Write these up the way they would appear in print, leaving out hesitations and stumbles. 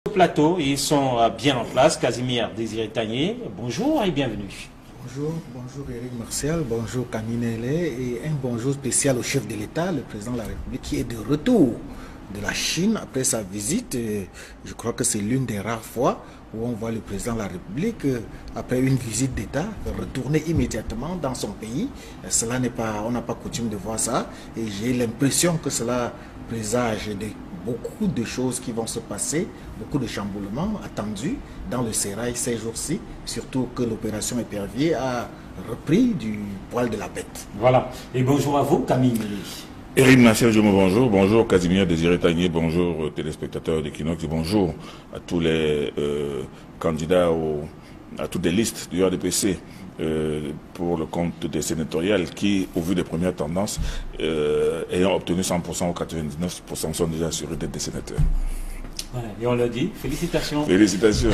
Au plateau, ils sont bien en place. Casimir Désiré Tagné, bonjour et bienvenue. Bonjour Eric Martial, bonjour Camille Nellet et un bonjour spécial au chef de l'État, le président de la République qui est de retour de la Chine après sa visite. Je crois que c'est l'une des rares fois où on voit le président de la République, après une visite d'État, retourner immédiatement dans son pays. Cela n'est pas, on n'a pas coutume de voir ça et j'ai l'impression que cela présage beaucoup de choses qui vont se passer, beaucoup de chamboulements attendus dans le sérail ces jours-ci, surtout que l'opération Épervier a repris du poil de la bête. Voilà. Et bonjour à vous, Camille Nellet. Éric Martial, bonjour. Bonjour Casimir Désiré Tagné, bonjour téléspectateurs d'Equinox, bonjour à tous les candidats à toutes les listes du RDPC pour le compte des sénatoriales qui, au vu des premières tendances, ayant obtenu 100% ou 99%, sont déjà assurés d'être des sénateurs. Voilà, et on l'a dit, félicitations. Félicitations.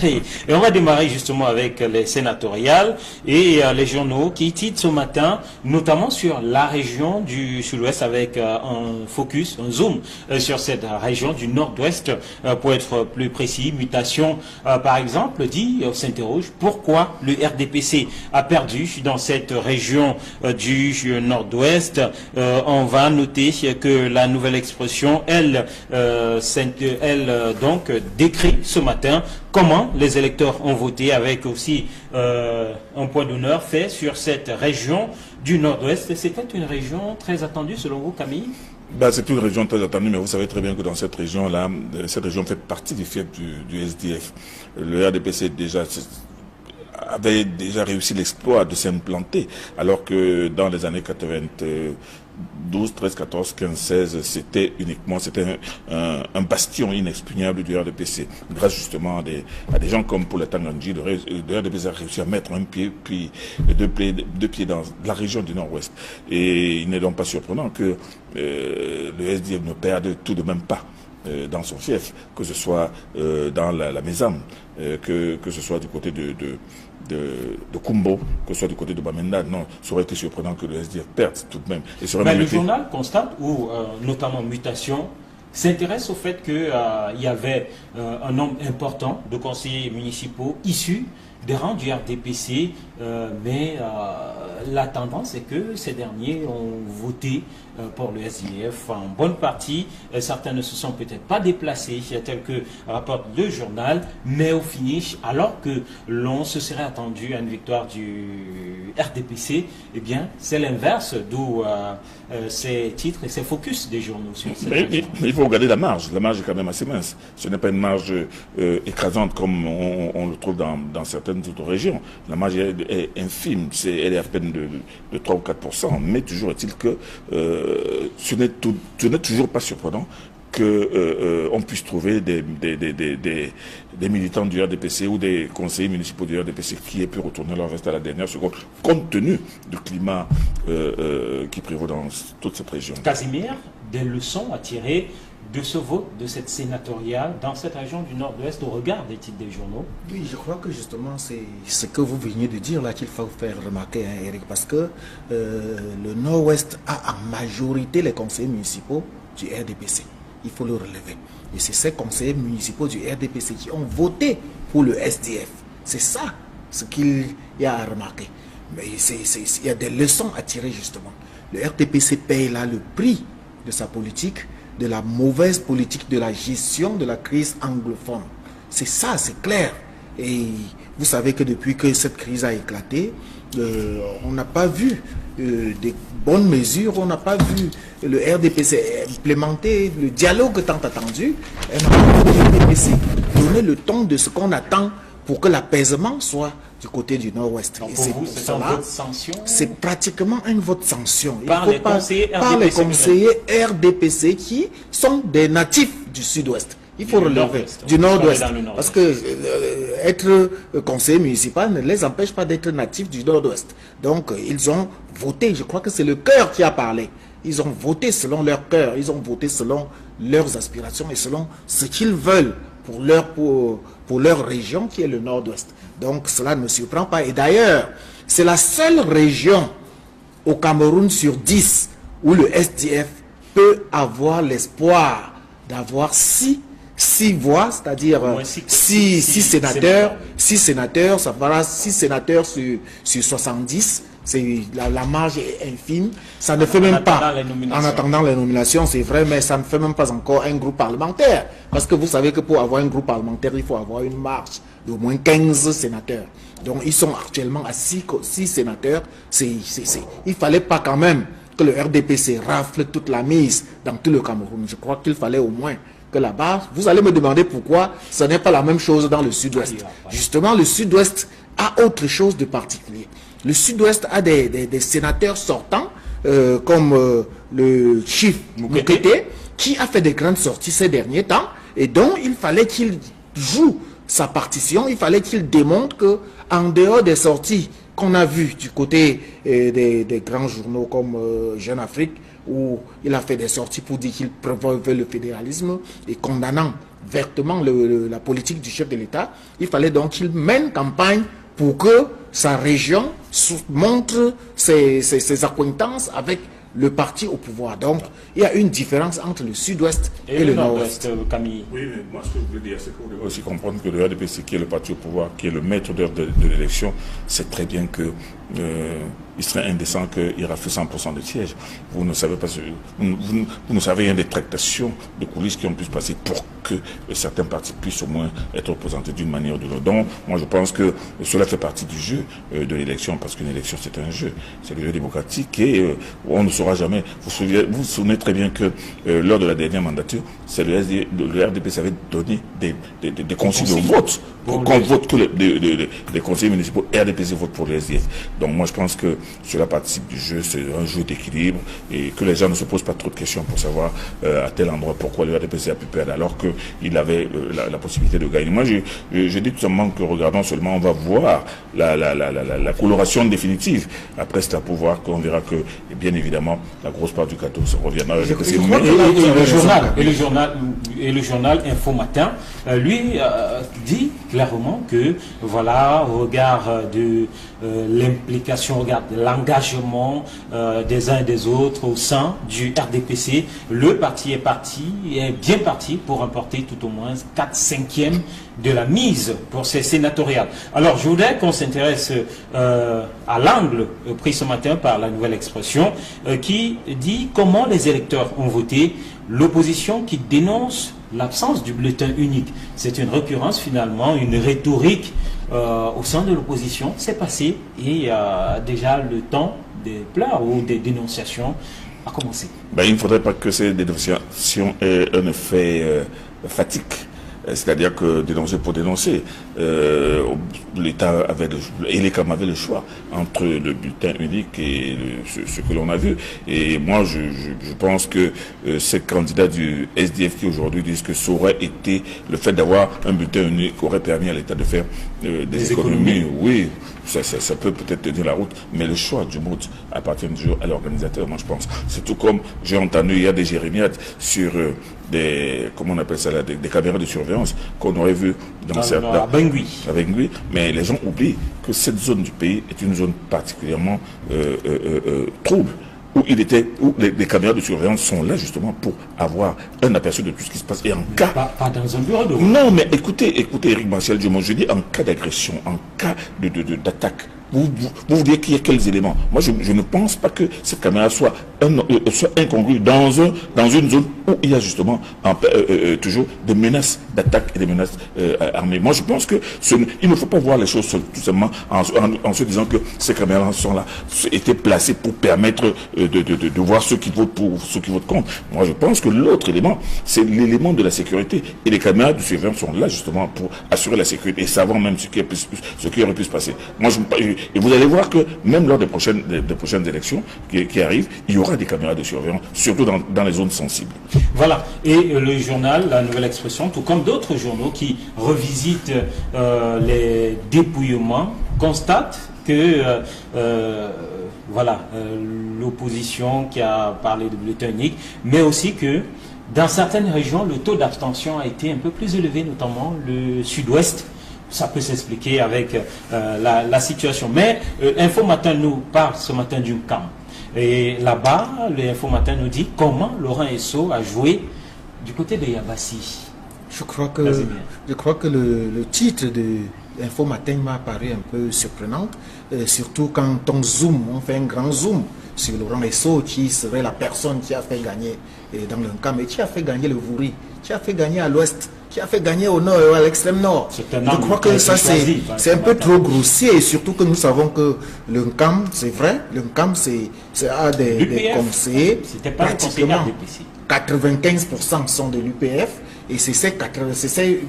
Et on va démarrer justement avec les sénatoriales et les journaux qui titrent ce matin, notamment sur la région du sud-ouest avec un focus, un zoom sur cette région du nord-ouest, pour être plus précis. Mutation, par exemple, s'interroge pourquoi le RDPC a perdu dans cette région du nord-ouest. On va noter que la nouvelle expression, elle donc décrit ce matin comment les électeurs ont voté, avec aussi un point d'honneur fait sur cette région du nord-ouest. C'était une région très attendue selon vous, Camille? C'est une région très attendue, mais vous savez très bien que dans cette région-là, cette région fait partie du fief du SDF. Le RDPC avait déjà réussi l'exploit de s'implanter, alors que dans les années 92, 13, 14, 15, 16, c'était un bastion inexpugnable du RDPC. Grâce justement à des gens comme Paul Tangandji, le RDPC a réussi à mettre un pied, puis deux pieds dans la région du Nord-Ouest. Et il n'est donc pas surprenant que le SDF ne perde tout de même pas dans son fief, que ce soit dans la Mézam, que ce soit du côté de Kumbo, que ce soit du côté de Bamenda. Non, ça aurait été surprenant que le SDF perde tout de même. Et le journal constate, ou notamment Mutation, s'intéresse au fait qu'il y avait un nombre important de conseillers municipaux issus des rangs du RDPC, mais la tendance est que ces derniers ont voté pour le SDF en bonne partie. Certains ne se sont peut-être pas déplacés, tel que rapporte le journal, mais au finish, alors que l'on se serait attendu à une victoire du RDPC, eh bien, c'est l'inverse, d'où ces titres et ces focus des journaux sur cette région. Il faut regarder la marge. La marge est quand même assez mince. Ce n'est pas une marge écrasante comme on le trouve dans certaines autres régions. La marge est infime. Elle est à peine de 3 ou 4%. Mais toujours est-il que ce n'est toujours pas surprenant qu'on puisse trouver des militants du RDPC ou des conseillers municipaux du RDPC qui aient pu retourner leur veste à la dernière seconde, compte tenu du climat qui prévaut dans toute cette région. Casimir, des leçons à tirer de ce vote, de cette sénatoriale, dans cette région du nord-ouest, au regard des titres des journaux? Oui, je crois que justement c'est ce que vous veniez de dire là qu'il faut faire remarquer, hein, Eric, parce que le nord-ouest a en majorité les conseillers municipaux du RDPC. Il faut le relever. Et c'est ces conseillers municipaux du RDPC qui ont voté pour le SDF. C'est ça ce qu'il y a à remarquer. Mais il y a des leçons à tirer justement. Le RDPC paye là le prix de sa politique, de la mauvaise politique de la gestion de la crise anglophone. C'est ça, c'est clair. Et vous savez que depuis que cette crise a éclaté, on n'a pas vu des bonnes mesures, on n'a pas vu le RDPC implémenter le dialogue tant attendu. On n'a pas vu le RDPC donner le ton de ce qu'on attend pour que l'apaisement soit du côté du nord-ouest. Et c'est pour cela, c'est pratiquement un vote sanction. Par les conseillers RDPC qui sont des natifs du sud-ouest. Il faut relever du nord-ouest. Parce que être conseiller municipal ne les empêche pas d'être natifs du nord-ouest. Donc, ils ont voté. Je crois que c'est le cœur qui a parlé. Ils ont voté selon leur cœur. Ils ont voté selon leurs aspirations et selon ce qu'ils veulent pour leur région qui est le nord-ouest. Donc, cela ne me surprend pas. Et d'ailleurs, c'est la seule région au Cameroun sur 10 où le SDF peut avoir l'espoir d'avoir 6 6 voix, c'est-à-dire 6 sénateurs, ça fera 6 sénateurs sur 70. La marge est infime. Ça ne fait même pas, en attendant les nominations, c'est vrai, mais ça ne fait même pas encore un groupe parlementaire. Parce que vous savez que pour avoir un groupe parlementaire, il faut avoir une marge d'au moins 15 sénateurs. Donc ils sont actuellement à 6 sénateurs. Il ne fallait pas quand même que le RDPC rafle toute la mise dans tout le Cameroun. Je crois qu'il fallait au moins que là-bas, vous allez me demander pourquoi ce n'est pas la même chose dans le sud-ouest. Justement, le sud-ouest a autre chose de particulier. Le sud-ouest a des sénateurs sortants, comme le chief Moukete, qui a fait des grandes sorties ces derniers temps, et donc il fallait qu'il joue sa partition, il fallait qu'il démontre que, en dehors des sorties qu'on a vues du côté des grands journaux comme Jeune Afrique, où il a fait des sorties pour dire qu'il promeuvait le fédéralisme et condamnant vertement la politique du chef de l'État, il fallait donc qu'il mène campagne pour que sa région montre ses accointances avec le parti au pouvoir. Donc, il y a une différence entre le sud-ouest et le nord-ouest. Camille. Oui, mais moi, ce que je veux dire, c'est qu'on doit aussi comprendre que le RDPC, qui est le parti au pouvoir, qui est le maître d'œuvre de l'élection, sait très bien que il serait indécent qu'il rafle 100% des sièges. Vous ne savez pas, vous ne savez rien des tractations de coulisses qui ont pu se passer pour que certains partis puissent au moins être représentés d'une manière ou d'une autre. Donc, moi, je pense que cela fait partie du jeu de l'élection, parce qu'une élection, c'est un jeu. C'est le jeu démocratique et on ne saura jamais. Vous vous souvenez très bien que lors de la dernière mandature, c'est le RDPC avait donné des consignes de vote. Qu'on vote que les conseillers municipaux, RDPC vote pour le SDF. Donc moi je pense que cela participe du jeu, c'est un jeu d'équilibre et que les gens ne se posent pas trop de questions pour savoir à tel endroit pourquoi le RDPC a pu perdre alors qu'il avait la possibilité de gagner. Moi je dis tout simplement que regardons seulement, on va voir la coloration définitive. Après c'est à pouvoir qu'on verra que bien évidemment la grosse part du gâteau se reviendra. Et le journal Info Matin, lui dit clairement que voilà, au regard de l'implication, au regard de l'engagement des uns et des autres au sein du RDPC, le parti est bien parti pour remporter tout au moins 4/5 de la mise pour ces sénatoriales. Alors je voudrais qu'on s'intéresse à l'angle pris ce matin par la Nouvelle Expression qui dit comment les électeurs ont voté, l'opposition qui dénonce l'absence du bulletin unique. C'est une récurrence finalement, une rhétorique au sein de l'opposition. C'est passé et déjà le temps des pleurs ou des dénonciations a commencé. Il ne faudrait pas que ces dénonciations aient un effet fatigue. C'est-à-dire que dénoncer pour dénoncer, l'État avait et les CAM avaient le choix entre le bulletin unique et ce que l'on a vu. Et moi, je pense que ces candidats du SDF qui aujourd'hui disent que ça aurait été, le fait d'avoir un bulletin unique aurait permis à l'État de faire des économies. Oui, ça peut peut-être tenir la route, mais le choix du mode appartient toujours à l'organisateur, moi je pense. C'est tout comme j'ai entendu, il y a des jérémiades sur comment on appelle ça là, des caméras de surveillance qu'on aurait vu dans certains... À Bangui. Mais les gens oublient que cette zone du pays est une zone particulièrement trouble, où les caméras de surveillance sont là justement pour avoir un aperçu de tout ce qui se passe. Et en cas... Pas dans un bureau de... Non, mais écoutez Eric Martial Dumont, je dis en cas d'agression, en cas d'attaque, vous dites qu'il y a quels éléments. Moi, je ne pense pas que cette caméra soit incongrue dans une zone où il y a justement toujours des menaces d'attaque et des menaces armées. Moi, je pense que il ne faut pas voir les choses tout simplement en se disant que ces caméras sont là, étaient placées pour permettre de voir ceux qui votent pour, ceux qui votent contre. Moi, je pense que l'autre élément, c'est l'élément de la sécurité. Et les caméras de surveillance sont là justement pour assurer la sécurité et savoir même ce qui aurait pu se passer. Moi, et vous allez voir que même lors des prochaines élections qui arrivent, il y aura des caméras de surveillance, surtout dans les zones sensibles. Voilà. Et le journal, la Nouvelle Expression, tout comme d'autres journaux qui revisitent les dépouillements, constatent que l'opposition qui a parlé de bulletin unique, mais aussi que dans certaines régions, le taux d'abstention a été un peu plus élevé, notamment le sud-ouest. Ça peut s'expliquer avec la situation. Mais Info Matin nous parle ce matin du camp. Et là-bas, l'Info Matin nous dit comment Laurent Esso a joué du côté de Yabassi. Je crois que le titre de Info Matin m'a paru un peu surprenant, surtout quand on fait un grand zoom sur Laurent Esso, qui serait la personne qui a fait gagner dans le camp, mais qui a fait gagner le Vouri, qui a fait gagner à l'ouest, qui a fait gagner au nord et à l'extrême nord. Je crois que ça c'est un peu trop grossier, et surtout que nous savons que le camp, c'est vrai, le camp c'est des conseillers, pratiquement 95% sont de l'UPF, et c'est ces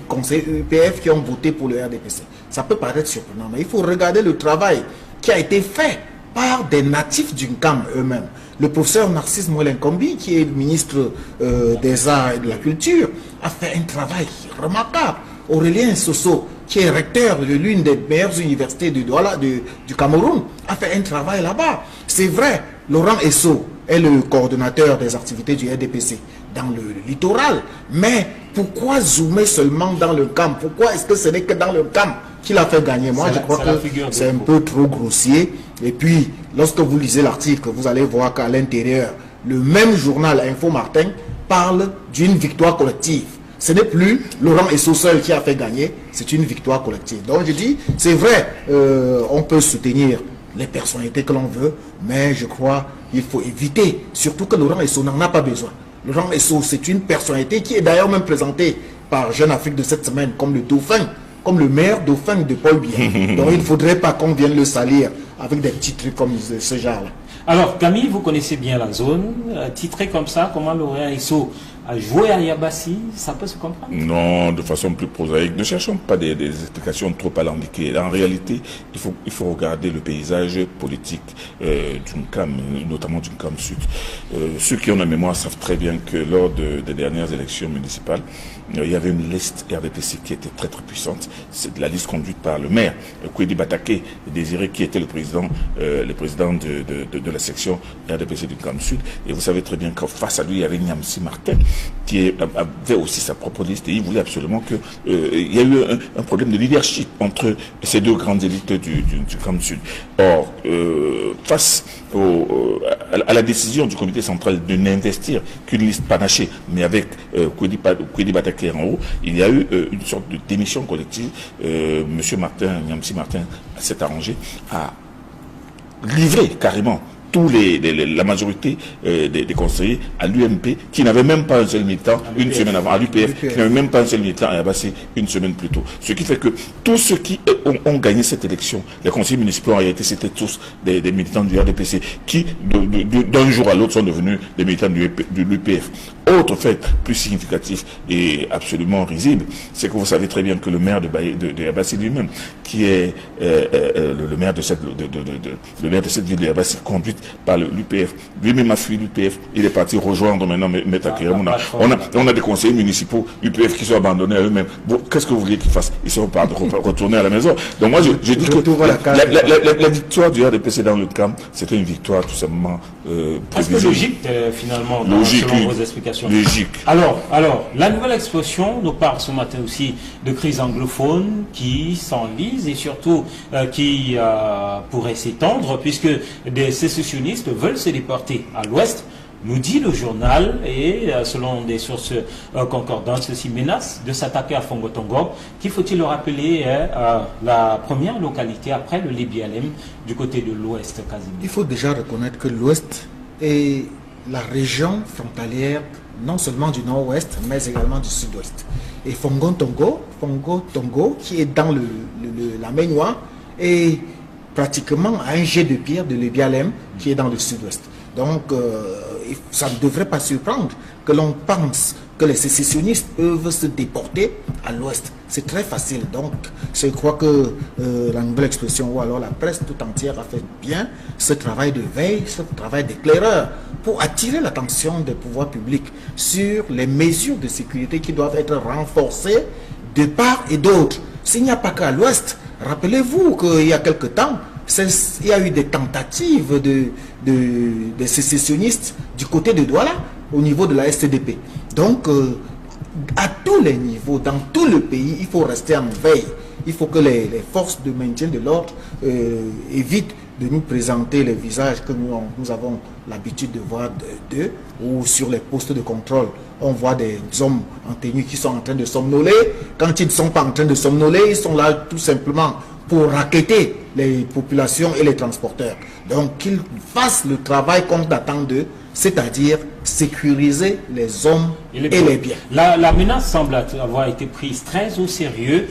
conseillers UPF qui ont voté pour le RDPC. Ça peut paraître surprenant, mais il faut regarder le travail qui a été fait par des natifs du camp eux-mêmes. Le professeur Narcisse Moulenkombi, qui est ministre des Arts et de la Culture, a fait un travail remarquable. Aurélien Soso, qui est recteur de l'une des meilleures universités du Cameroun, a fait un travail là-bas. C'est vrai, Laurent Esso est le coordonnateur des activités du RDPC dans le littoral. Mais pourquoi zoomer seulement dans le camp? Pourquoi est-ce que ce n'est que dans le camp qu'il a fait gagner? Moi, je crois que c'est un peu trop grossier. Et puis, lorsque vous lisez l'article, vous allez voir qu'à l'intérieur, le même journal Info Matin parle d'une victoire collective. Ce n'est plus Laurent Esso seul qui a fait gagner, c'est une victoire collective. Donc je dis, c'est vrai, on peut soutenir les personnalités que l'on veut, mais je crois qu'il faut éviter, surtout que Laurent Esso n'en a pas besoin. Laurent Esso, c'est une personnalité qui est d'ailleurs même présentée par Jeune Afrique de cette semaine comme le dauphin, comme le meilleur dauphin de Paul Biya. Donc il ne faudrait pas qu'on vienne le salir avec des petits trucs comme ce genre-là. Alors Camille, vous connaissez bien la zone, titré comme ça, comment Laurent Esso a joué à Yabassi, ça peut se comprendre? Non, de façon plus prosaïque. Ne cherchons pas des explications trop alambiquées. En réalité, il faut regarder le paysage politique d'une CAM, notamment d'une CAM Sud. Ceux qui ont la mémoire savent très bien que lors des dernières élections municipales, il y avait une liste RDPC qui était très très puissante. C'est la liste conduite par le maire, Kwedi Bataké Désiré, qui était le président de la section RDPC du CAM Sud. Et vous savez très bien qu'en face à lui, il y avait Nyamsi Martin, qui avait aussi sa propre liste, et il voulait absolument que il y a eu un problème de leadership entre ces deux grandes élites du Camp Sud. Or, face à la décision du comité central de n'investir qu'une liste panachée, mais avec Kwedi Bataké en haut, il y a eu une sorte de démission collective. Monsieur Martin, Nyamsi Martin, s'est arrangé à livrer carrément la majorité des conseillers à l'UMP, qui n'avait même pas un seul militant une semaine avant, à l'UPF, qui n'avait même pas un seul militant à Yabassi une semaine plus tôt. Ce qui fait que tous ceux qui ont gagné cette élection, les conseillers municipaux en réalité, c'était tous des militants du RDPC, qui d'un jour à l'autre sont devenus des militants de l'UPF. Autre fait plus significatif et absolument risible, c'est que vous savez très bien que le maire de Yabassi lui-même, qui est le maire de cette ville de Yabassi, conduite par l'UPF, lui-même a fui l'UPF, il est parti rejoindre maintenant Meta Keremouna. On a des conseillers municipaux UPF qui sont abandonnés à eux-mêmes. Bon, qu'est-ce que vous voulez qu'ils fassent? Ils sont pas retournés à la maison. Donc moi, je dis que la victoire du RDPC dans le camp, c'était une victoire tout simplement prévisible. C'est logique finalement, selon vos explications. Logique. Alors, la nouvelle expression nous parle ce matin aussi de crise anglophone qui s'enlise et surtout qui pourrait s'étendre, puisque des sécessionnistes veulent se déporter à l'ouest, nous dit le journal, et selon des sources concordantes, ceci menace de s'attaquer à Fongo-Tongo, qui, faut-il le rappeler, est la première localité après le Libyalem du côté de l'ouest quasiment. Il faut déjà reconnaître que l'ouest est la région frontalière non seulement du nord-ouest, mais également du sud-ouest. Et Fongo-Tongo, qui est dans la Maignoire, est pratiquement à un jet de pierre de l'Ebialem, qui est dans le sud-ouest. Donc, ça ne devrait pas surprendre que l'on pense que les sécessionnistes peuvent se déporter à l'ouest. C'est très facile. Donc, je crois que la nouvelle expression, ou alors la presse tout entière, a fait bien ce travail de veille, ce travail d'éclaireur, pour attirer l'attention des pouvoirs publics sur les mesures de sécurité qui doivent être renforcées de part et d'autre. S'il n'y a pas qu'à l'ouest, rappelez-vous qu'il y a quelque temps, il y a eu des tentatives des sécessionnistes du côté de Douala, au niveau de la STDP. Donc, à tous les niveaux, dans tout le pays, il faut rester en veille. Il faut que les forces de maintien de l'ordre évitent de nous présenter les visages que nous avons l'habitude de voir d'eux, ou sur les postes de contrôle. On voit des hommes en tenue qui sont en train de somnoler. Quand ils ne sont pas en train de somnoler, ils sont là tout simplement pour racketter les populations et les transporteurs. Donc qu'ils fassent le travail qu'on attend d'eux, c'est-à-dire sécuriser les hommes et les biens. La menace semble avoir été prise très au sérieux,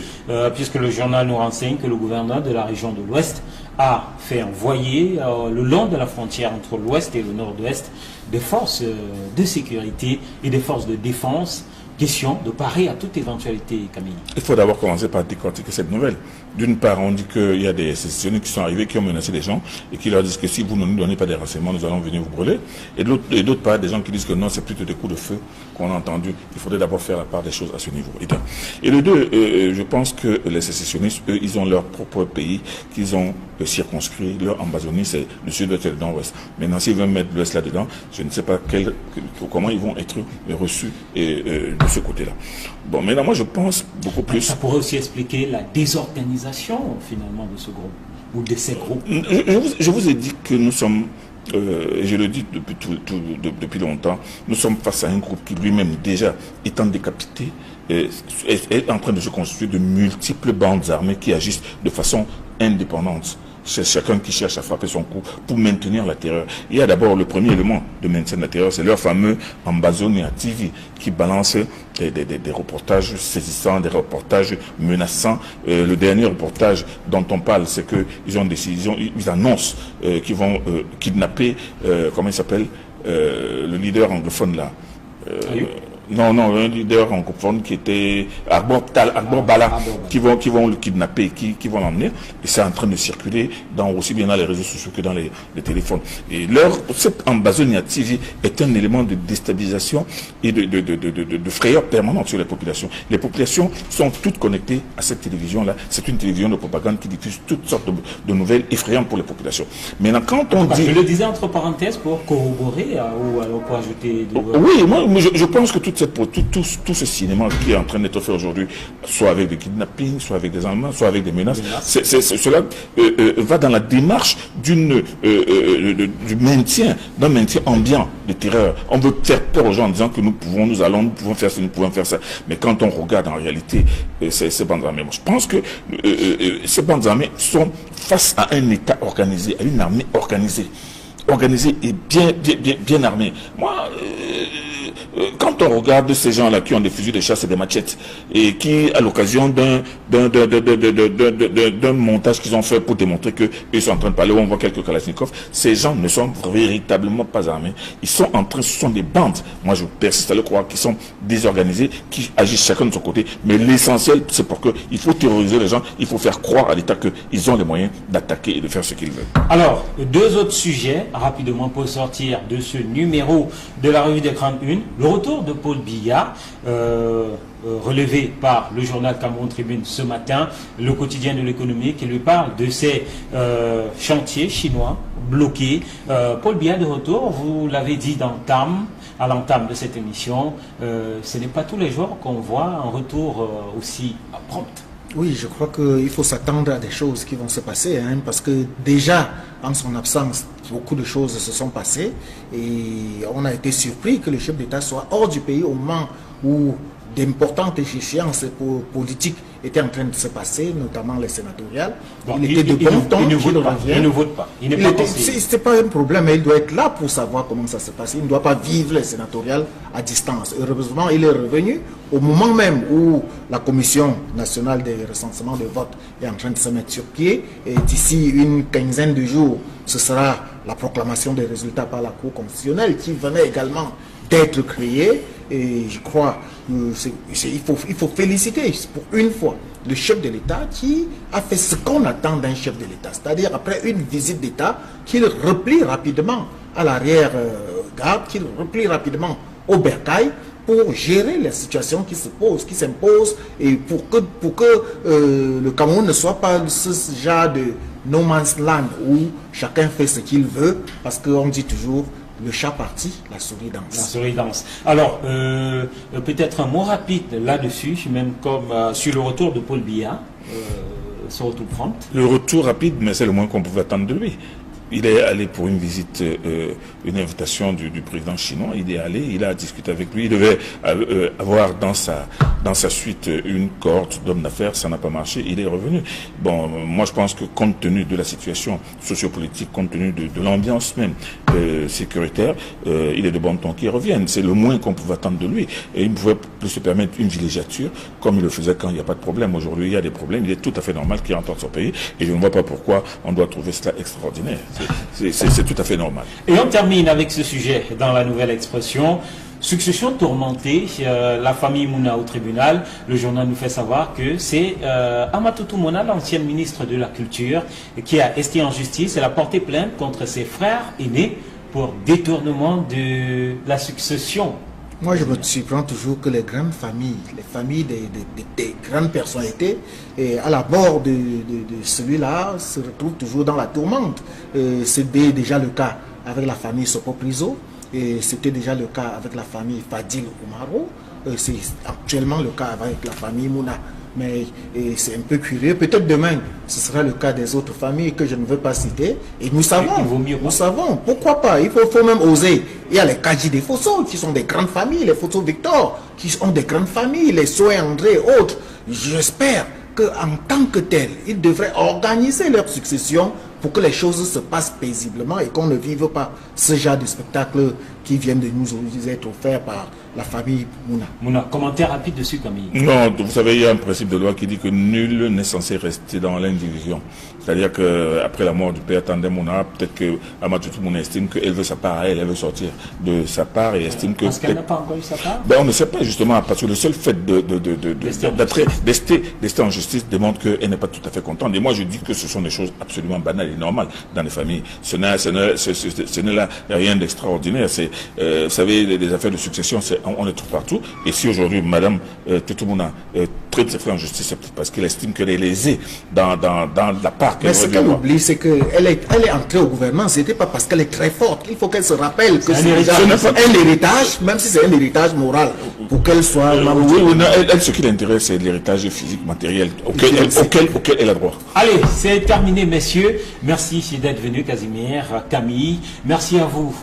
puisque le journal nous renseigne que le gouverneur de la région de l'Ouest a fait envoyer le long de la frontière entre l'Ouest et le Nord-Ouest des forces de sécurité et des forces de défense. Question de parer à toute éventualité, Camille. Il faut d'abord commencer par décortiquer cette nouvelle. D'une part, on dit qu'il y a des sécessionnistes qui sont arrivés, qui ont menacé des gens et qui leur disent que si vous ne nous donnez pas des renseignements, nous allons venir vous brûler. Et d'autre part, des gens qui disent que non, c'est plutôt des coups de feu qu'on a entendus. Il faudrait d'abord faire la part des choses à ce niveau. Et le deux, je pense que les sécessionnistes, eux, ils ont leur propre pays qu'ils ont circonscrit. Leur Ambazonie, c'est le sud-ouest et le nord-ouest. Maintenant, s'ils veulent mettre l'ouest là-dedans, je ne sais pas comment ils vont être reçus de ce côté-là. Bon, maintenant, moi, je pense beaucoup plus... Ça pourrait aussi expliquer la désorganisation, finalement, de ce groupe, ou de ces groupes. Je vous ai dit que nous sommes, et je le dis depuis longtemps, nous sommes face à un groupe qui lui-même, déjà, étant décapité, est en train de se constituer de multiples bandes armées qui agissent de façon indépendante. C'est chacun qui cherche à frapper son coup pour maintenir la terreur. Il y a d'abord le premier élément de maintien de la terreur, c'est leur fameux Ambazonia TV qui balance des reportages saisissants, des reportages menaçants. Le dernier reportage dont on parle, c'est qu'ils ont décision, ils annoncent qu'ils vont kidnapper, comment il s'appelle, le leader anglophone là. Non, un leader anglophone qui était Arbor Bala, qui vont le kidnapper, qui vont l'emmener. Et c'est en train de circuler aussi bien dans les réseaux sociaux que dans les téléphones. Et cette Ambazonia TV est un élément de déstabilisation et de frayeur permanente sur les populations. Les populations sont toutes connectées à cette télévision-là. C'est une télévision de propagande qui diffuse toutes sortes de nouvelles effrayantes pour les populations. Maintenant, quand on dit... Je le disais entre parenthèses pour corroborer ou alors pour ajouter... Oui, moi je pense que tout ce cinéma qui est en train d'être fait aujourd'hui, soit avec des kidnappings, soit avec des enlèvements, soit avec des menaces, cela va dans la démarche du maintien, d'un maintien ambiant de terreur. On veut faire peur aux gens en disant que nous pouvons faire ça, nous pouvons faire ça. Mais quand on regarde en réalité ces bandes armées, moi, je pense que ces bandes armées sont face à un État organisé, à une armée organisée et bien armée. Moi, quand on regarde ces gens-là qui ont des fusils de chasse et des machettes et qui, à l'occasion d'un montage qu'ils ont fait pour démontrer qu'ils sont en train de parler, où on voit quelques Kalachnikov, ces gens ne sont véritablement pas armés. Ce sont des bandes. Moi, je persiste à le croire, qui sont désorganisés, qui agissent chacun de son côté. Mais l'essentiel, c'est pour qu'il faut terroriser les gens, il faut faire croire à l'État qu'ils ont les moyens d'attaquer et de faire ce qu'ils veulent. Alors, deux autres sujets, rapidement pour sortir de ce numéro de la revue des Grandes Unes. Le retour de Paul Biya, relevé par le journal Cameroun Tribune ce matin, le quotidien de l'économie qui lui parle de ces chantiers chinois bloqués. Paul Biya de retour, vous l'avez dit à l'entame de cette émission, ce n'est pas tous les jours qu'on voit un retour aussi prompt. Oui, je crois qu'il faut s'attendre à des choses qui vont se passer, parce que déjà, en son absence, beaucoup de choses se sont passées et on a été surpris que le chef d'État soit hors du pays au moment où d'importantes échéances politiques étaient en train de se passer, notamment les sénatoriales. Bon, il était de bon temps qu'il revienne. Il ne vote pas. C'est pas un problème, mais il doit être là pour savoir comment ça se passe. Il ne doit pas vivre les sénatoriales à distance. Heureusement, il est revenu au moment même où la Commission nationale des recensements de vote est en train de se mettre sur pied. Et d'ici une quinzaine de jours, ce sera la proclamation des résultats par la Cour constitutionnelle qui venait également d'être créée. Et je crois qu'il faut féliciter pour une fois le chef de l'État qui a fait ce qu'on attend d'un chef de l'État, c'est-à-dire après une visite d'État, qu'il replie rapidement à l'arrière-garde, qu'il replie rapidement au bercail pour gérer la situation qui s'impose et pour que le Cameroun ne soit pas ce genre de no man's land où chacun fait ce qu'il veut, parce qu'on dit toujours le chat parti, la souris danse. La souris danse. Alors, peut-être un mot rapide là-dessus, même comme sur le retour de Paul Biya, sur retour front. Le retour rapide, mais c'est le moins qu'on pouvait attendre de lui. Il est allé pour une visite, une invitation du président chinois. Il est allé, il a discuté avec lui. Il devait avoir dans sa suite une cohorte d'hommes d'affaires. Ça n'a pas marché. Il est revenu. Bon, moi je pense que compte tenu de la situation sociopolitique, compte tenu de l'ambiance même sécuritaire, il est de bon ton qu'il revienne. C'est le moins qu'on pouvait attendre de lui. Et il ne pouvait plus se permettre une villégiature comme il le faisait quand il n'y a pas de problème. Aujourd'hui, il y a des problèmes. Il est tout à fait normal qu'il rentre dans son pays. Et je ne vois pas pourquoi on doit trouver cela extraordinaire. C'est tout à fait normal. Et on termine avec ce sujet dans la nouvelle expression. Succession tourmentée, la famille Mouna au tribunal. Le journal nous fait savoir que c'est Amatoutou Mouna, l'ancienne ministre de la Culture, qui a esté en justice. Elle a porté plainte contre ses frères aînés pour détournement de la succession. Moi, je me surprends toujours que les grandes familles, les familles des grandes personnalités, et à la bord de celui-là, se retrouvent toujours dans la tourmente. C'était déjà le cas avec la famille Sopo-Priso, et c'était déjà le cas avec la famille Fadil Oumaro. C'est actuellement le cas avec la famille Mouna. Mais c'est un peu curieux. Peut-être demain, ce sera le cas des autres familles que je ne veux pas citer. Et nous savons, pourquoi pas. Il faut même oser. Il y a les Kaji des Fosso, qui sont des grandes familles, les Fosso Victor, qui sont des grandes familles, les Soé André, autres. J'espère qu'en tant que tel, ils devraient organiser leur succession pour que les choses se passent paisiblement et qu'on ne vive pas ce genre de spectacle qui viennent de nous être offerts par la famille Mouna. Mouna, commentaire rapide dessus, Camille. Non, vous savez, il y a un principe de loi qui dit que nul n'est censé rester dans l'indivision. C'est-à-dire qu'après la mort du père Tandem Mouna, peut-être que Amatoutou Mouna estime qu'elle veut sa part à elle, elle veut sortir de sa part et estime que... Parce qu'elle n'a pas encore eu sa part? Ben, on ne sait pas justement, parce que le seul fait d'ester en justice démontre qu'elle n'est pas tout à fait contente. Et moi, je dis que ce sont des choses absolument banales et normales dans les familles. Ce n'est là rien d'extraordinaire. Vous savez, les affaires de succession, on les trouve partout. Et si aujourd'hui, Madame Toutou-Mouna traite ses frères en justice, c'est peut-être parce qu'elle estime qu'elle est lésée dans la part qu'elle Mais ce qu'elle oublie, c'est qu'elle est entrée au gouvernement, ce n'était pas parce qu'elle est très forte. Il faut qu'elle se rappelle que c'est un héritage, même si c'est un héritage moral, pour qu'elle soit... Elle, ce qui l'intéresse, c'est l'héritage physique, matériel, auquel elle a droit. Allez, c'est terminé, messieurs. Merci d'être venu, Casimir, Camille. Merci à vous.